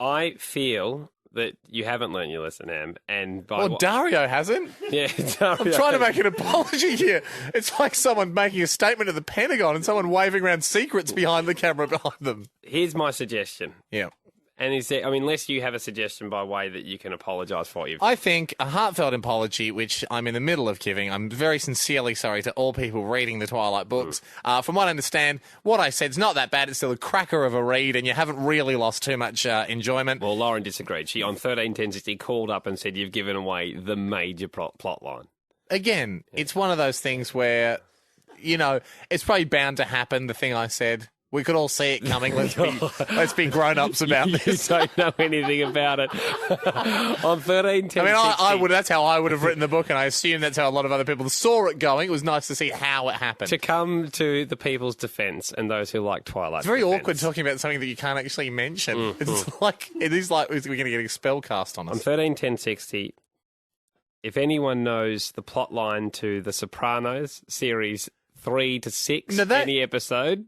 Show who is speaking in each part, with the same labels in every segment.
Speaker 1: I feel that you haven't learned your lesson, Am. And
Speaker 2: Dario hasn't.
Speaker 1: Yeah, Dario.
Speaker 2: I'm trying to make an apology here. It's like someone making a statement at the Pentagon and someone waving around secrets behind the camera behind them.
Speaker 1: Here's my suggestion.
Speaker 2: Yeah.
Speaker 1: And unless you have a suggestion by way that you can apologise for you.
Speaker 2: I think a heartfelt apology, which I'm in the middle of giving. I'm very sincerely sorry to all people reading the Twilight books. From what I understand, what I said's not that bad. It's still a cracker of a read, and you haven't really lost too much enjoyment.
Speaker 1: Well, Lauren disagreed. She, on 13/10/60, called up and said you've given away the major plot line.
Speaker 2: Again, it's one of those things where, it's probably bound to happen, the thing I said. We could all see it coming. Let's be grown-ups about this.
Speaker 1: You don't know anything about it. On 13/10/60.
Speaker 2: I would. That's how I would have written the book, and I assume that's how a lot of other people saw it going. It was nice to see how it happened.
Speaker 1: To come to the people's defence and those who like Twilight.
Speaker 2: It's very awkward talking about something that you can't actually mention. It is like we're going to get a spell cast on us.
Speaker 1: On 13/10/60, if anyone knows the plot line to The Sopranos, series 3 to 6, any episode...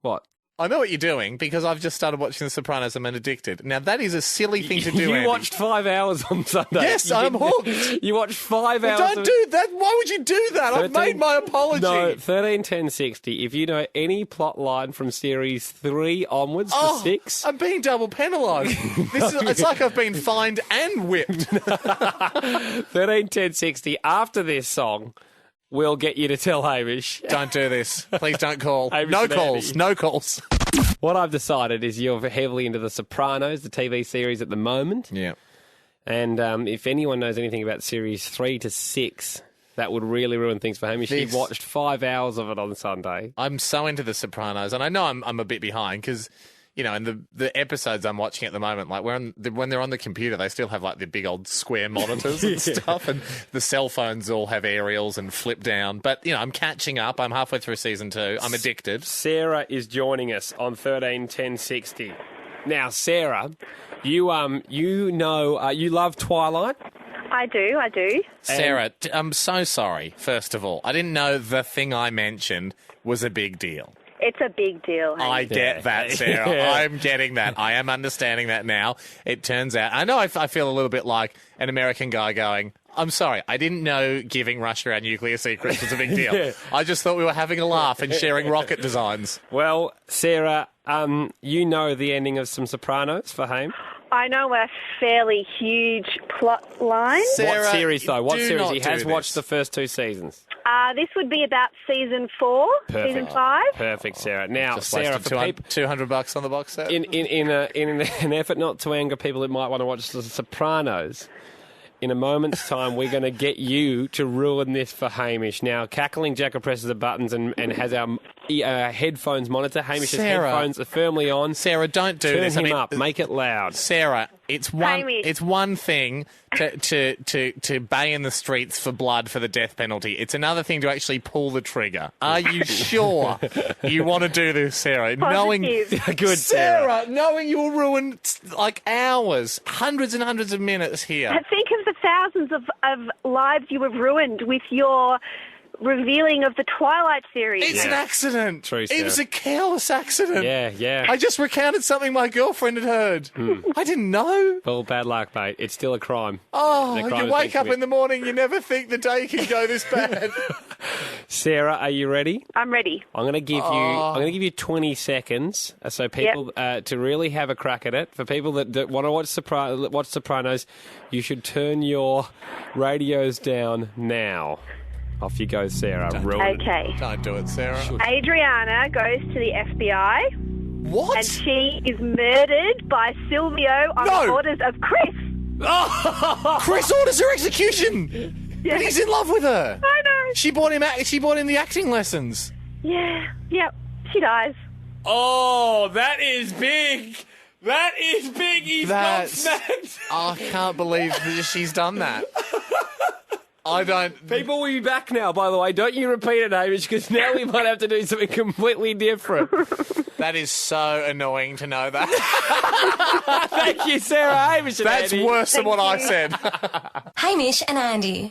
Speaker 1: What?
Speaker 2: I know what you're doing because I've just started watching The Sopranos and I'm addicted. Now, that is a silly thing to do,
Speaker 1: You
Speaker 2: Andy.
Speaker 1: watched 5 hours on Sunday.
Speaker 2: Yes, I'm hooked.
Speaker 1: You watched 5 hours.
Speaker 2: Don't do that. Why would you do that? I've made my apology.
Speaker 1: No, 13/10/60. If you know any plot line from series 3 onwards to 6...
Speaker 2: I'm being double penalised. It's like I've been fined and whipped.
Speaker 1: 13/10/60. After this song... We'll get you to tell Hamish.
Speaker 2: Don't do this. Please don't call.
Speaker 1: No
Speaker 2: calls. No calls.
Speaker 1: What I've decided is you're heavily into The Sopranos, the TV series at the moment.
Speaker 2: Yeah.
Speaker 1: And if anyone knows anything about series 3 to 6, that would really ruin things for Hamish. He watched 5 hours of it on Sunday.
Speaker 2: I'm so into The Sopranos, and I know I'm a bit behind because... in the episodes I'm watching at the moment, like when they're on the computer, they still have like the big old square monitors and stuff, and the cell phones all have aerials and flip down. But I'm catching up. I'm halfway through season 2. I'm addicted.
Speaker 1: Sarah is joining us on 13/10/60. Now, Sarah, you love Twilight.
Speaker 3: I do.
Speaker 2: Sarah, I'm so sorry. First of all, I didn't know the thing I mentioned was a big deal.
Speaker 3: It's a big deal. Hey?
Speaker 2: I get that, Sarah.
Speaker 1: Yeah.
Speaker 2: I'm getting that. I am understanding that now. It turns out... I know I feel a little bit like an American guy going, I'm sorry, I didn't know giving Russia our nuclear secrets was a big deal.
Speaker 1: Yeah.
Speaker 2: I just thought we were having a laugh and sharing rocket designs.
Speaker 1: Well, Sarah, you know the ending of some Sopranos for Haim?
Speaker 3: I know a fairly huge plot line.
Speaker 2: Sarah,
Speaker 1: what series, though? What series? He has
Speaker 2: this.
Speaker 1: watched the first 2 seasons.
Speaker 3: This would be about season 4, season 5.
Speaker 1: Perfect, Sarah. Now,
Speaker 2: Just
Speaker 1: Sarah,
Speaker 2: wasted $200 on the box set.
Speaker 1: in an effort not to anger people who might want to watch The Sopranos, in a moment's time, we're going to get you to ruin this for Hamish. Now, Cackling Jacker presses the buttons and has our headphones monitor. Hamish's headphones are firmly on.
Speaker 2: Sarah, don't do
Speaker 1: Turn
Speaker 2: this.
Speaker 1: him up. Make it loud.
Speaker 2: Sarah, it's one.
Speaker 3: Hamish.
Speaker 2: It's one thing to bay in the streets for blood for the death penalty. It's another thing to actually pull the trigger. Are you sure you want to do this, Sarah?
Speaker 3: Positive.
Speaker 1: Good,
Speaker 2: Sarah, knowing you'll ruin like hours, hundreds and hundreds of minutes here.
Speaker 3: Think of the thousands of lives you have ruined with your revealing of the Twilight series.
Speaker 2: It's an accident.
Speaker 1: True,
Speaker 2: it was a careless accident.
Speaker 1: Yeah.
Speaker 2: I just recounted something my girlfriend had heard. I didn't know.
Speaker 1: Well, bad luck, mate. It's still a crime.
Speaker 2: Oh,
Speaker 1: The crime
Speaker 2: you
Speaker 1: is
Speaker 2: wake
Speaker 1: being
Speaker 2: up in the morning, you never think the day can go this bad.
Speaker 1: Sarah, are you ready?
Speaker 3: I'm ready.
Speaker 1: I'm going to give you 20 seconds, so people to really have a crack at it. For people that want to watch Sopranos, you should turn your radios down now. Off you go, Sarah.
Speaker 3: Okay.
Speaker 2: Don't do it, Sarah.
Speaker 3: Adriana goes to the FBI.
Speaker 2: What?
Speaker 3: And she is murdered by Silvio on the orders of Chris.
Speaker 2: Chris orders her execution.
Speaker 3: Yeah.
Speaker 2: But he's in love with her.
Speaker 3: I know.
Speaker 2: She bought him the acting lessons.
Speaker 3: Yeah. Yep. She dies.
Speaker 1: Oh, that is big. That is big. He's not smacked.
Speaker 2: I can't believe that she's done that. I don't...
Speaker 1: People will be back now, by the way. Don't you repeat it, Hamish, because now we might have to do something completely different.
Speaker 2: That is so annoying to know that.
Speaker 1: Thank you, Sarah. Hamish and
Speaker 2: That's
Speaker 1: Andy.
Speaker 2: worse than what I said.
Speaker 4: Hamish and Andy.